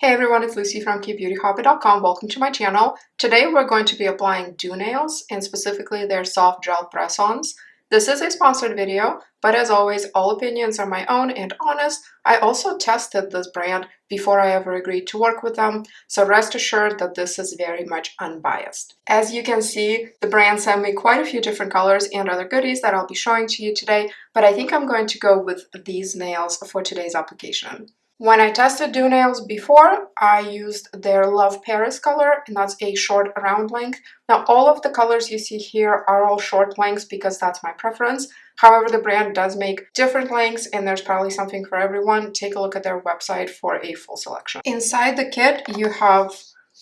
Hey everyone, it's Lucy from KBeautyHobbit.com. Welcome to my channel. Today we're going to be applying Doonails and specifically their soft gel press-ons. This is a sponsored video, but as always, all opinions are my own and honest. I also tested this brand before I ever agreed to work with them, so rest assured that this is very much unbiased. As you can see, the brand sent me quite a few different colors and other goodies that I'll be showing to you today, but I think I'm going to go with these nails for today's application. When I tested Doonails before, I used their Love Paris color, and that's a short round length. Now, all of the colors you see here are all short lengths because that's my preference. However, the brand does make different lengths, and there's probably something for everyone. Take a look at their website for a full selection. Inside the kit, you have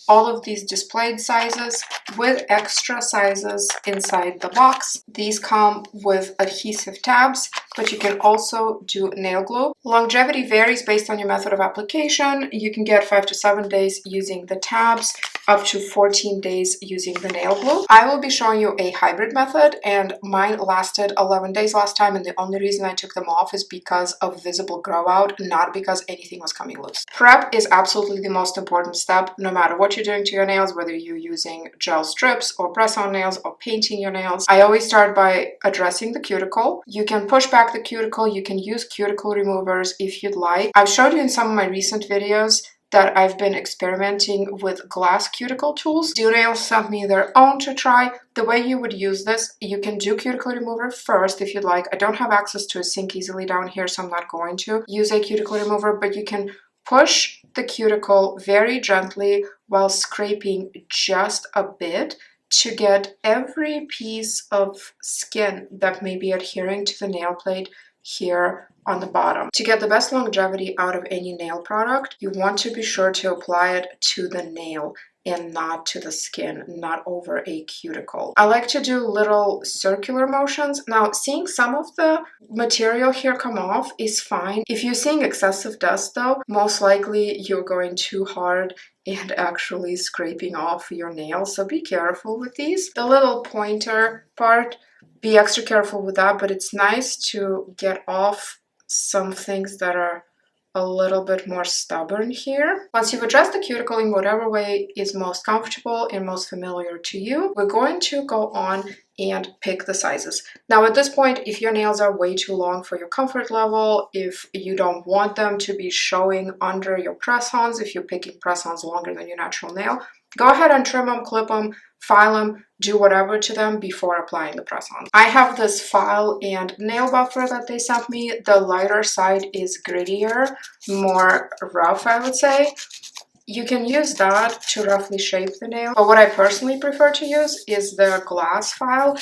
all of these displayed sizes with extra sizes inside the box. These come with adhesive tabs, but you can also do nail glue. Longevity varies based on your method of application. You can get 5 to 7 days using the tabs, up to 14 days using the nail glue. I will be showing you a hybrid method, and mine lasted 11 days last time, and the only reason I took them off is because of visible grow out, not because anything was coming loose. Prep is absolutely the most important step, no matter what you're doing to your nails, whether you're using gel strips or press-on nails or painting your nails. I always start by addressing the cuticle. You can push back the cuticle, you can use cuticle removers if you'd like. I've showed you in some of my recent videos that I've been experimenting with glass cuticle tools. Doonails sent me their own to try. The way you would use this, you can do cuticle remover first if you'd like. I don't have access to a sink easily down here, so I'm not going to use a cuticle remover, but you can push the cuticle very gently while scraping just a bit to get every piece of skin that may be adhering to the nail plate here on the bottom. To get the best longevity out of any nail product, you want to be sure to apply it to the nail and not to the skin, not over a cuticle. I like to do little circular motions. Now, seeing some of the material here come off is fine. If you're seeing excessive dust though, most likely you're going too hard and actually scraping off your nail, so be careful with these. The little pointer part, be extra careful with that, but it's nice to get off some things that are a little bit more stubborn here. Once you've addressed the cuticle in whatever way is most comfortable and most familiar to you, we're going to go on and pick the sizes. Now at this point, if your nails are way too long for your comfort level, if you don't want them to be showing under your press-ons, if you're picking press-ons longer than your natural nail, go ahead and trim them, clip them, file them, do whatever to them before applying the press-on. I have this file and nail buffer that they sent me. The lighter side is grittier, more rough, I would say. You can use that to roughly shape the nail, but what I personally prefer to use is the glass file.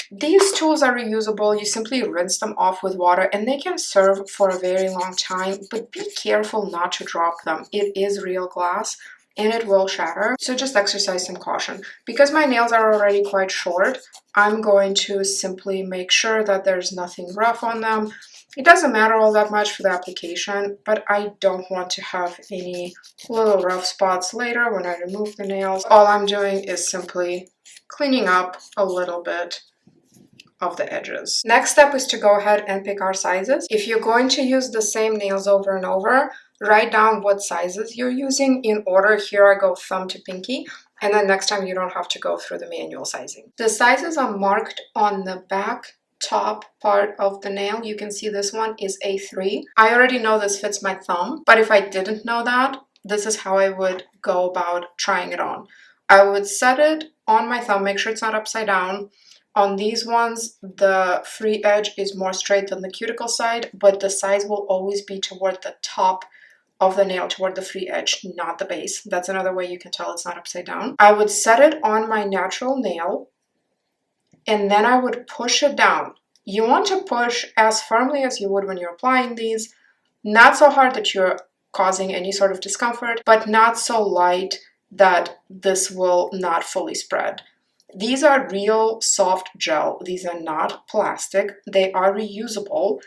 These tools are reusable. You simply rinse them off with water and they can serve for a very long time, but be careful not to drop them. It is real glass and it will shatter, so just exercise some caution. Because my nails are already quite short, I'm going to simply make sure that there's nothing rough on them. It doesn't matter all that much for the application, but I don't want to have any little rough spots later when I remove the nails. All I'm doing is simply cleaning up a little bit of the edges. Next step is to go ahead and pick our sizes. If you're going to use the same nails over and over, write down what sizes you're using in order. Here I go thumb to pinky, and then next time you don't have to go through the manual sizing. The sizes are marked on the back top part of the nail. You can see this one is A3. I already know this fits my thumb, but if I didn't know that, this is how I would go about trying it on. I would set it on my thumb, make sure it's not upside down. On these ones, the free edge is more straight than the cuticle side, but the size will always be toward the top of the nail, toward the free edge, not the base. That's another way you can tell it's not upside down. I would set it on my natural nail, and then I would push it down. You want to push as firmly as you would when you're applying these, not so hard that you're causing any sort of discomfort, but not so light that this will not fully spread. These are real soft gel. These are not plastic. They are reusable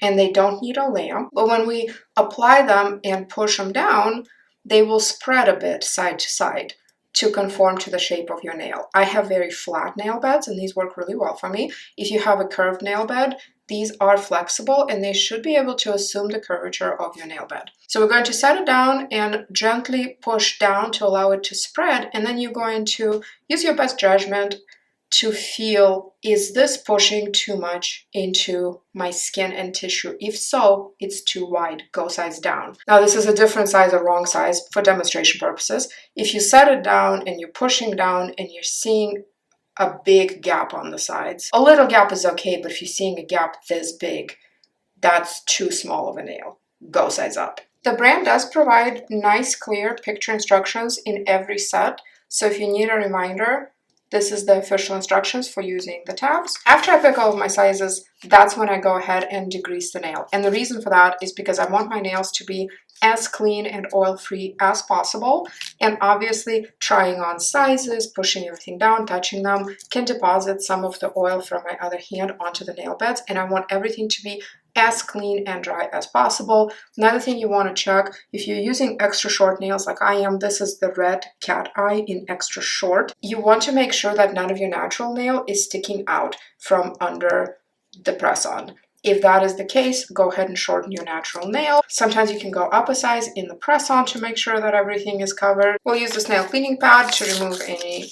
and they don't need a lamp. But when we apply them and push them down, they will spread a bit side to side to conform to the shape of your nail. I have very flat nail beds and these work really well for me. If you have a curved nail bed, these are flexible and they should be able to assume the curvature of your nail bed. So we're going to set it down and gently push down to allow it to spread, and then you're going to use your best judgment to feel, is this pushing too much into my skin and tissue? If so, it's too wide, go size down. Now this is a different size or wrong size for demonstration purposes. If you set it down and you're pushing down and you're seeing a big gap on the sides, a little gap is okay, but if you're seeing a gap this big, that's too small of a nail. Go size up. The brand does provide nice, clear picture instructions in every set, so if you need a reminder, this is the official instructions for using the tabs. After I pick all of my sizes, that's when I go ahead and degrease the nail. And the reason for that is because I want my nails to be as clean and oil-free as possible. And obviously, trying on sizes, pushing everything down, touching them can deposit some of the oil from my other hand onto the nail beds. And I want everything to be as clean and dry as possible. Another thing you want to check, if you're using extra short nails like I am, this is the red cat eye in extra short. You want to make sure that none of your natural nail is sticking out from under the press-on. If that is the case, go ahead and shorten your natural nail. Sometimes you can go up a size in the press-on to make sure that everything is covered. We'll use this nail cleaning pad to remove any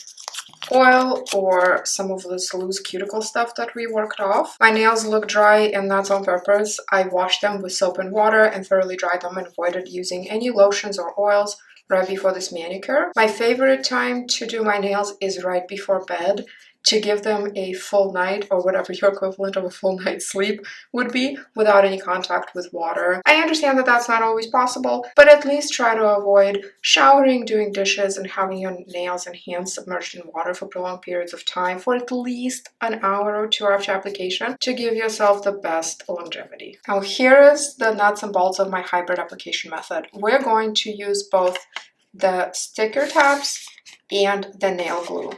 oil or some of this loose cuticle stuff that we worked off. My nails look dry, and that's on purpose. I washed them with soap and water and thoroughly dried them and avoided using any lotions or oils right before this manicure. My favorite time to do my nails is right before bed, to give them a full night, or whatever your equivalent of a full night's sleep would be, without any contact with water. I understand that that's not always possible, but at least try to avoid showering, doing dishes, and having your nails and hands submerged in water for prolonged periods of time for at least an hour or two after application to give yourself the best longevity. Now here is the nuts and bolts of my hybrid application method. We're going to use both the sticker tabs and the nail glue.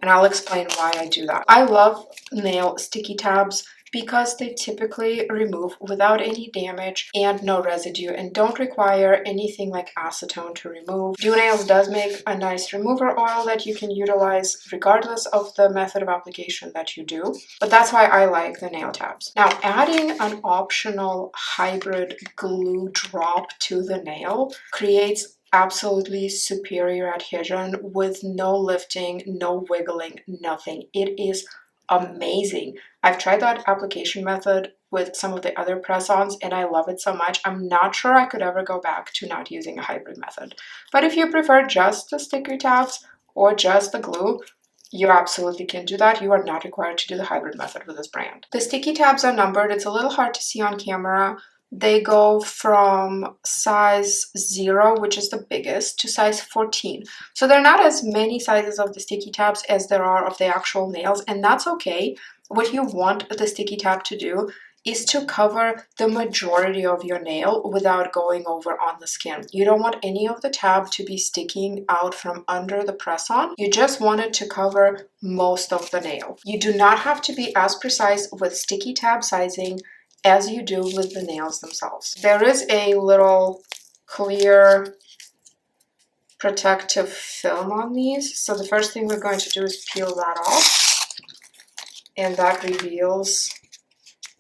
And I'll explain why I do that. I love nail sticky tabs because they typically remove without any damage and no residue, and don't require anything like acetone to remove. Doonails does make a nice remover oil that you can utilize regardless of the method of application that you do, but that's why I like the nail tabs. Now, adding an optional hybrid glue drop to the nail creates absolutely superior adhesion with no lifting, no wiggling, nothing. It is amazing. I've tried that application method with some of the other press-ons and I love it so much. I'm not sure I could ever go back to not using a hybrid method. But if you prefer just the sticker tabs or just the glue, you absolutely can do that. You are not required to do the hybrid method with this brand. The sticky tabs are numbered. It's a little hard to see on camera. They go from size 0, which is the biggest, to size 14. So there are not as many sizes of the sticky tabs as there are of the actual nails, and that's okay. What you want the sticky tab to do is to cover the majority of your nail without going over on the skin. You don't want any of the tab to be sticking out from under the press-on. You just want it to cover most of the nail. You do not have to be as precise with sticky tab sizing as you do with the nails themselves. There is a little clear protective film on these. So the first thing we're going to do is peel that off. And that reveals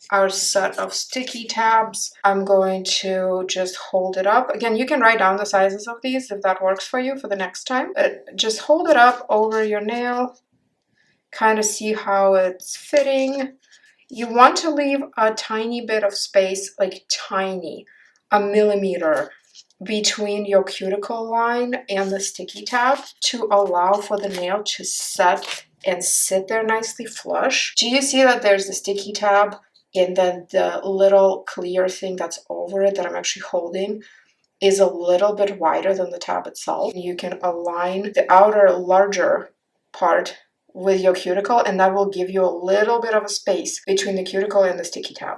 our set of sticky tabs. I'm going to just hold it up. Again, you can write down the sizes of these if that works for you for the next time. But just hold it up over your nail. Kind of see how it's fitting. You want to leave a tiny bit of space, like tiny, a millimeter, between your cuticle line and the sticky tab to allow for the nail to set and sit there nicely flush. Do you see that there's the sticky tab and then the little clear thing that's over it that I'm actually holding is a little bit wider than the tab itself? You can align the outer larger part with your cuticle, and that will give you a little bit of a space between the cuticle and the sticky tab.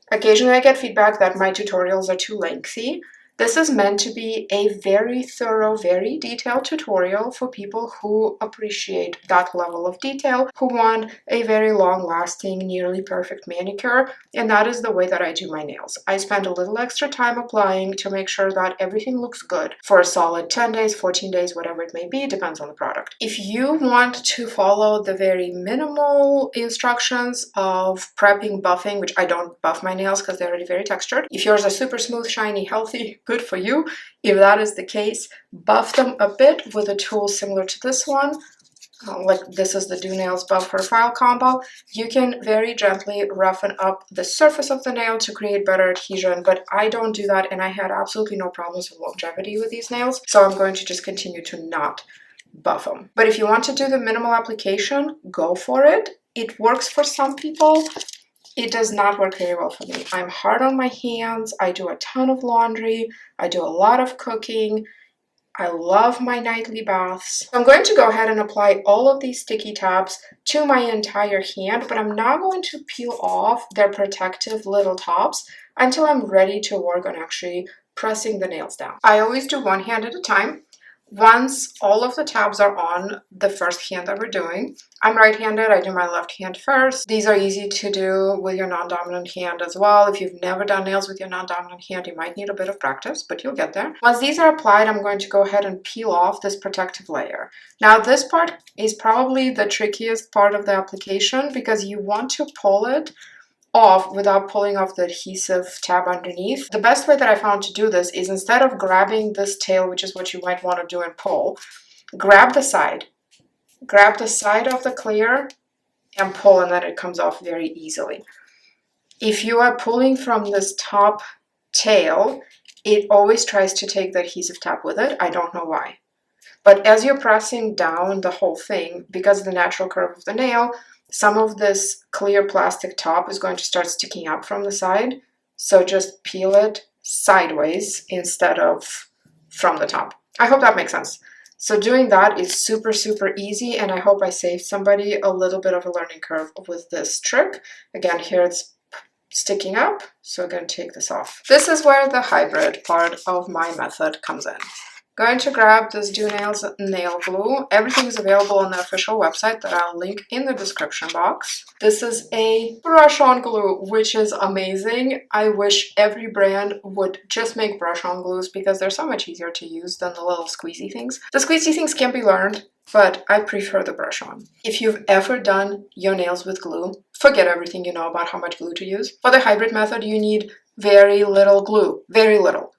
Occasionally I get feedback that my tutorials are too lengthy. This is meant to be a very thorough, very detailed tutorial for people who appreciate that level of detail, who want a very long-lasting, nearly perfect manicure, and that is the way that I do my nails. I spend a little extra time applying to make sure that everything looks good for a solid 10 days, 14 days, whatever it may be, depends on the product. If you want to follow the very minimal instructions of prepping, buffing, which I don't buff my nails because they're already very textured. If yours are super smooth, shiny, healthy, good for you. If that is the case, buff them a bit with a tool similar to this one. Like this is the Doonails Buff Profile combo. You can very gently roughen up the surface of the nail to create better adhesion, but I don't do that, and I had absolutely no problems with longevity with these nails, so I'm going to just continue to not buff them. But if you want to do the minimal application, go for it. It works for some people. It does not work very well for me. I'm hard on my hands. I do a ton of laundry. I do a lot of cooking. I love my nightly baths. I'm going to go ahead and apply all of these sticky tabs to my entire hand, but I'm not going to peel off their protective little tops until I'm ready to work on actually pressing the nails down. I always do one hand at a time. Once all of the tabs are on the first hand that we're doing, I'm right-handed, I do my left hand first. These are easy to do with your non-dominant hand as well. If you've never done nails with your non-dominant hand, you might need a bit of practice, but you'll get there. Once these are applied, I'm going to go ahead and peel off this protective layer. Now, this part is probably the trickiest part of the application because you want to pull it off without pulling off the adhesive tab underneath. The best way that I found to do this is instead of grabbing this tail, which is what you might want to do and pull, grab the side. Grab the side of the clear and pull, and then it comes off very easily. If you are pulling from this top tail, it always tries to take the adhesive tab with it. I don't know why. But as you're pressing down the whole thing, because of the natural curve of the nail, some of this clear plastic top is going to start sticking up from the side. So just peel it sideways instead of from the top. I hope that makes sense. So doing that is super, super easy, and I hope I saved somebody a little bit of a learning curve with this trick. Again, here it's sticking up, so I'm going to take this off. This is where the hybrid part of my method comes in. Going to grab this Doonails nail glue. Everything is available on the official website that I'll link in the description box. This is a brush-on glue, which is amazing. I wish every brand would just make brush-on glues because they're so much easier to use than the little squeezy things. The squeezy things can be learned, but I prefer the brush-on. If you've ever done your nails with glue, forget everything you know about how much glue to use. For the hybrid method, you need very little glue, very little.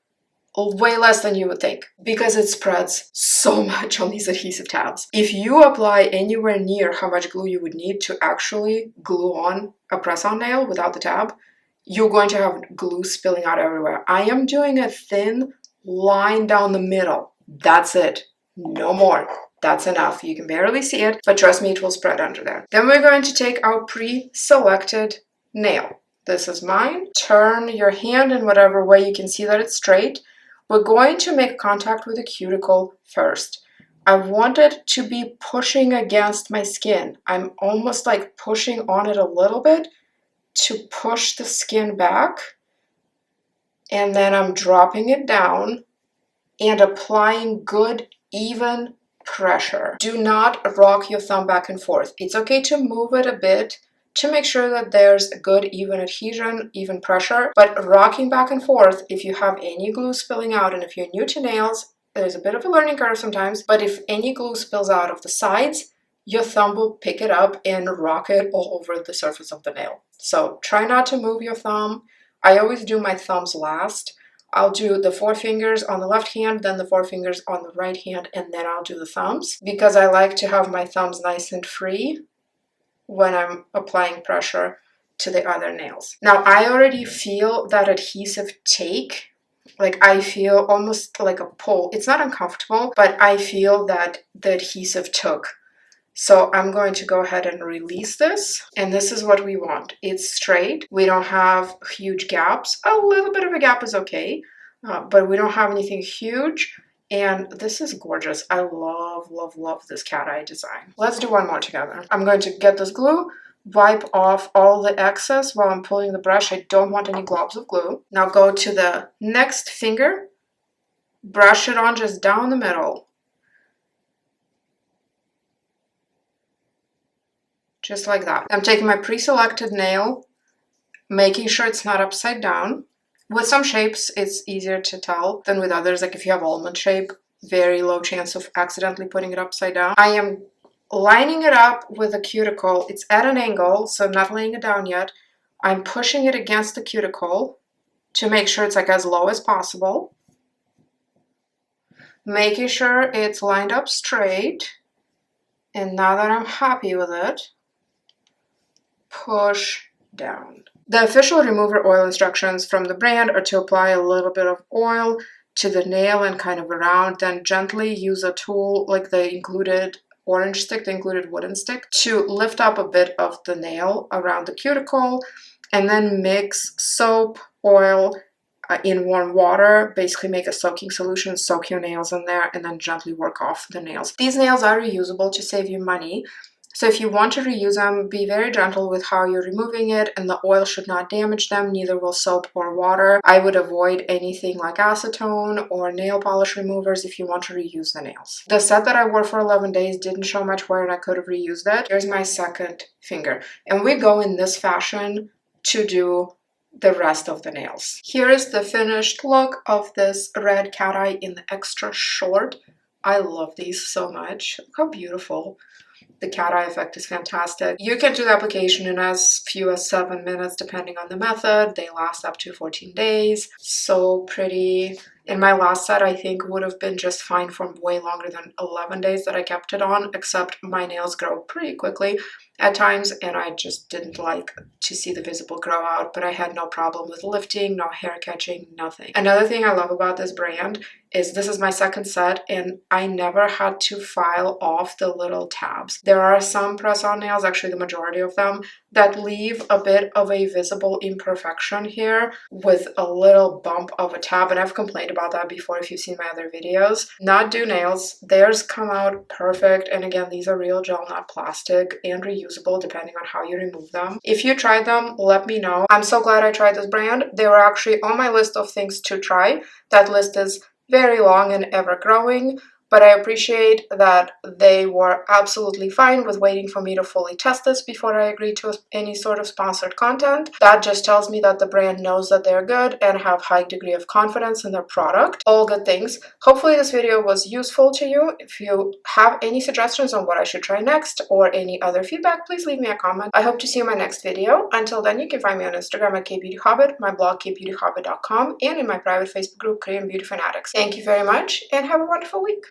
Way less than you would think because it spreads so much on these adhesive tabs. If you apply anywhere near how much glue you would need to actually glue on a press-on nail without the tab, you're going to have glue spilling out everywhere. I am doing a thin line down the middle. That's it. No more. That's enough. You can barely see it, but trust me, it will spread under there. Then we're going to take our pre-selected nail. This is mine. Turn your hand in whatever way you can see that it's straight. We're going to make contact with the cuticle first. I want it to be pushing against my skin. I'm almost like pushing on it a little bit to push the skin back. And then I'm dropping it down and applying good, even pressure. Do not rock your thumb back and forth. It's okay to move it a bit to make sure that there's a good even adhesion, even pressure, but rocking back and forth, if you have any glue spilling out, and if you're new to nails, there's a bit of a learning curve sometimes, but if any glue spills out of the sides, your thumb will pick it up and rock it all over the surface of the nail. So try not to move your thumb. I always do my thumbs last. I'll do the forefingers on the left hand, then the forefingers on the right hand, and then I'll do the thumbs because I like to have my thumbs nice and free when I'm applying pressure to the other nails. Now, I already feel that adhesive take, like I feel almost like a pull. It's not uncomfortable, but I feel that the adhesive took. So I'm going to go ahead and release this, and this is what we want. It's straight. We don't have huge gaps. A little bit of a gap is okay, but we don't have anything huge. And this is gorgeous. I love, love, love this cat eye design. Let's do one more together. I'm going to get this glue, wipe off all the excess while I'm pulling the brush. I don't want any globs of glue. Now go to the next finger brush it on just down the middle. Just like that. I'm taking my pre-selected nail, making sure it's not upside down. With some shapes, it's easier to tell than with others. Like if you have almond shape, very low chance of accidentally putting it upside down. I am lining it up with a cuticle. It's at an angle, so I'm not laying it down yet. I'm pushing it against the cuticle to make sure it's like as low as possible. Making sure it's lined up straight. And now that I'm happy with it, push down. The official remover oil instructions from the brand are to apply a little bit of oil to the nail and kind of around, then gently use a tool like the included orange stick, the included wooden stick, to lift up a bit of the nail around the cuticle, and then mix soap, oil, in warm water. Basically make a soaking solution, soak your nails in there, and then gently work off the nails. These nails are reusable to save you money. So if you want to reuse them, be very gentle with how you're removing it, and the oil should not damage them, neither will soap or water. I would avoid anything like acetone or nail polish removers if you want to reuse the nails. The set that I wore for 11 days didn't show much wear and I could have reused it. Here's my second finger. And we go in this fashion to do the rest of the nails. Here is the finished look of this red cat eye in the extra short. I love these so much. Look how beautiful. The cat eye effect is fantastic. You can do the application in as few as 7 minutes depending on the method. They last up to 14 days. So pretty. In my last set, I think would have been just fine for way longer than 11 days that I kept it on, except my nails grow pretty quickly at times, and I just didn't like to see the visible grow out, but I had no problem with lifting, no hair catching, nothing. Another thing I love about this brand is this is my second set, and I never had to file off the little tabs. There are some press-on nails, actually the majority of them, that leave a bit of a visible imperfection here with a little bump of a tab, and I've complained about that before if you've seen my other videos. Not Doonails, theirs come out perfect, and again, these are real gel, not plastic, and reusable depending on how you remove them. If you tried them, let me know. I'm so glad I tried this brand. They were actually on my list of things to try. That list is very long and ever growing, but I appreciate that they were absolutely fine with waiting for me to fully test this before I agreed to any sort of sponsored content. That just tells me that the brand knows that they're good and have high degree of confidence in their product. All good things. Hopefully this video was useful to you. If you have any suggestions on what I should try next or any other feedback, please leave me a comment. I hope to see you in my next video. Until then, you can find me on Instagram at KBeautyHobbit, my blog KBeautyHobbit.com, and in my private Facebook group Korean Beauty Fanatics. Thank you very much and have a wonderful week.